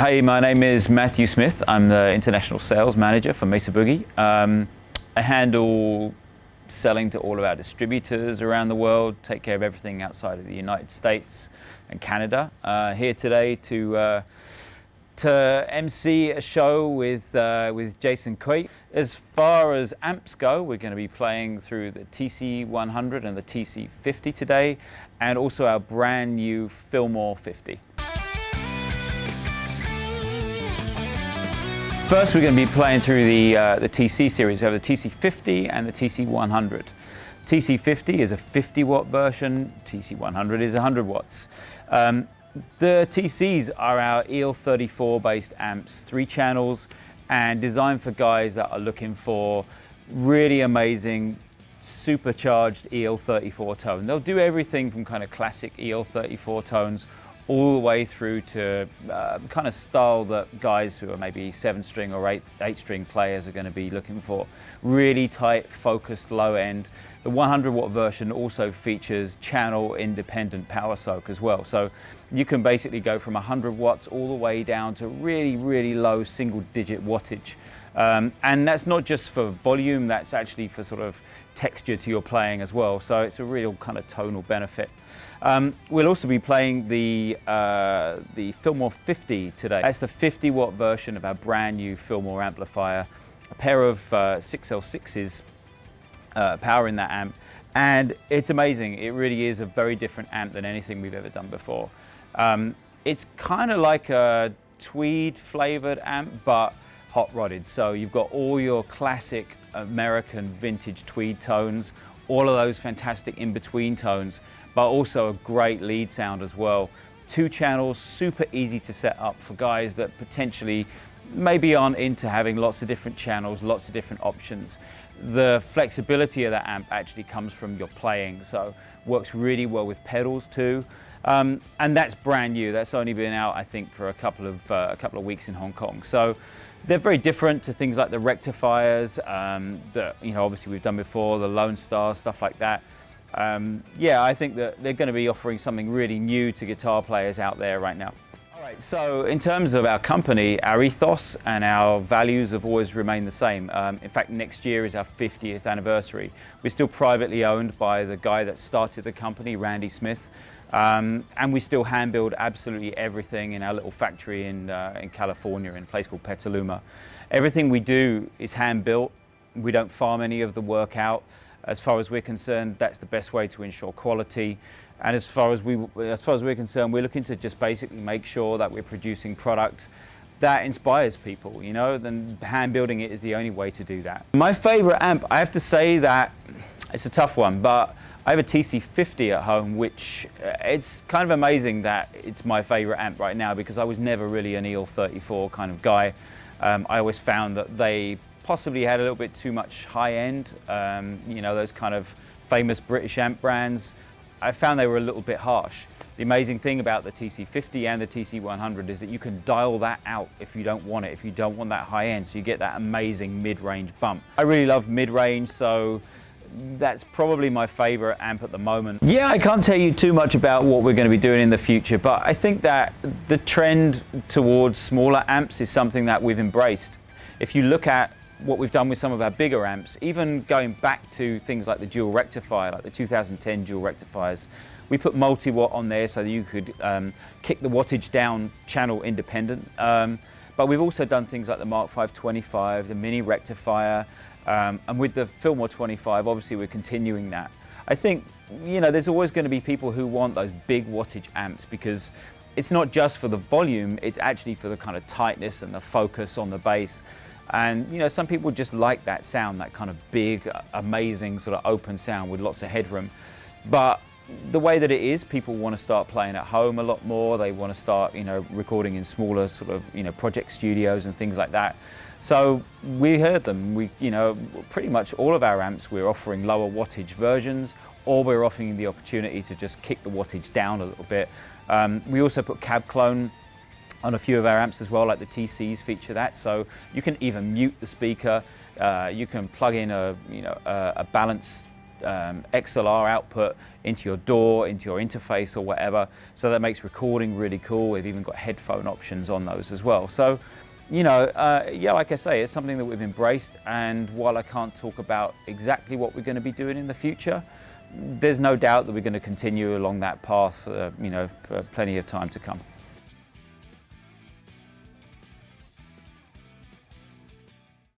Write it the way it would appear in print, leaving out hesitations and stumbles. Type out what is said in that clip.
Hey, my name is Matthew Smith. I'm the International Sales Manager for Mesa Boogie. I handle selling to all of our distributors around the world, take care of everything outside of the United States and Canada. Here today to MC a show with Jason Tweed. As far as amps go, we're going to be playing through the TC100 and the TC50 today, and also our brand new Fillmore 50. First, we're going to be playing through the TC series. We have the TC50 and the TC100. TC50 is a 50-watt version. TC100 is 100 watts. The TCs are our EL34 based amps, 3 channels, and designed for guys that are looking for really amazing supercharged EL34 tone. They'll do everything from kind of classic EL34 tones all the way through to kind of style that guys who are maybe 7-string or 8-string players are going to be looking for. Really tight, focused, low end. The 100-watt version also features channel independent power soak as well. So you can basically go from 100 watts all the way down to really, really low single-digit wattage. And that's not just for volume, that's actually for sort of texture to your playing as well. So it's a real kind of tonal benefit. We'll also be playing the Fillmore 50 today. That's the 50-watt version of our brand new Fillmore amplifier. A pair of 6L6s powering that amp, and it's amazing. It really is a very different amp than anything we've ever done before. It's kind of like a Tweed flavored amp, but hot rodded. So you've got all your classic American vintage Tweed tones, all of those fantastic in-between tones, but also a great lead sound as well. 2 channels, super easy to set up for guys that potentially maybe aren't into having lots of different channels, lots of different options. The flexibility of that amp actually comes from your playing, so works really well with pedals too. And that's brand new. That's only been out, I think, for a couple of weeks in Hong Kong. So they're very different to things like the rectifiers that obviously we've done before, the Lone Star, stuff like that. Yeah, I think that they're going to be offering something really new to guitar players out there right now. All right, so in terms of our company, our ethos and our values have always remained the same. In fact, next year is our 50th anniversary. We're still privately owned by the guy that started the company, Randy Smith. And we still hand build absolutely everything in our little factory in California, in a place called Petaluma. Everything we do is hand built. We don't farm any of the work out. As far as we're concerned, that's the best way to ensure quality. And as far as we're concerned, we're looking to just basically make sure that we're producing product that inspires people, then hand building it is the only way to do that. My favorite amp, I have to say that it's a tough one, but I have a TC50 at home, which it's kind of amazing that it's my favorite amp right now, because I was never really an EL34 kind of guy. I always found that they possibly had a little bit too much high end, those kind of famous British amp brands. I found they were a little bit harsh. The amazing thing about the TC50 and the TC100 is that you can dial that out if you don't want it, if you don't want that high end, so you get that amazing mid-range bump. I really love mid-range, so that's probably my favorite amp at the moment. Yeah, I can't tell you too much about what we're going to be doing in the future, but I think that the trend towards smaller amps is something that we've embraced. If you look at what we've done with some of our bigger amps, even going back to things like the dual rectifier, like the 2010 dual rectifiers, we put multi-watt on there so that you could kick the wattage down channel independent. But we've also done things like the Mark 525, the mini rectifier, and with the Fillmore 25, obviously we're continuing that. I think, there's always going to be people who want those big wattage amps, because it's not just for the volume, it's actually for the kind of tightness and the focus on the bass. And some people just like that sound, that kind of big, amazing sort of open sound with lots of headroom. But the way that it is, people want to start playing at home a lot more. They want to start, recording in smaller sort of, project studios and things like that. So we heard them. We, pretty much all of our amps, we're offering lower wattage versions, or we're offering the opportunity to just kick the wattage down a little bit. We also put cab clone on a few of our amps as well, like the TCs feature that, so you can even mute the speaker. You can plug in a balanced XLR output into your DAW, into your interface or whatever. So that makes recording really cool. We've even got headphone options on those as well. So, you know, yeah, like I say, it's something that we've embraced. And while I can't talk about exactly what we're going to be doing in the future, there's no doubt that we're going to continue along that path for, you know, for plenty of time to come.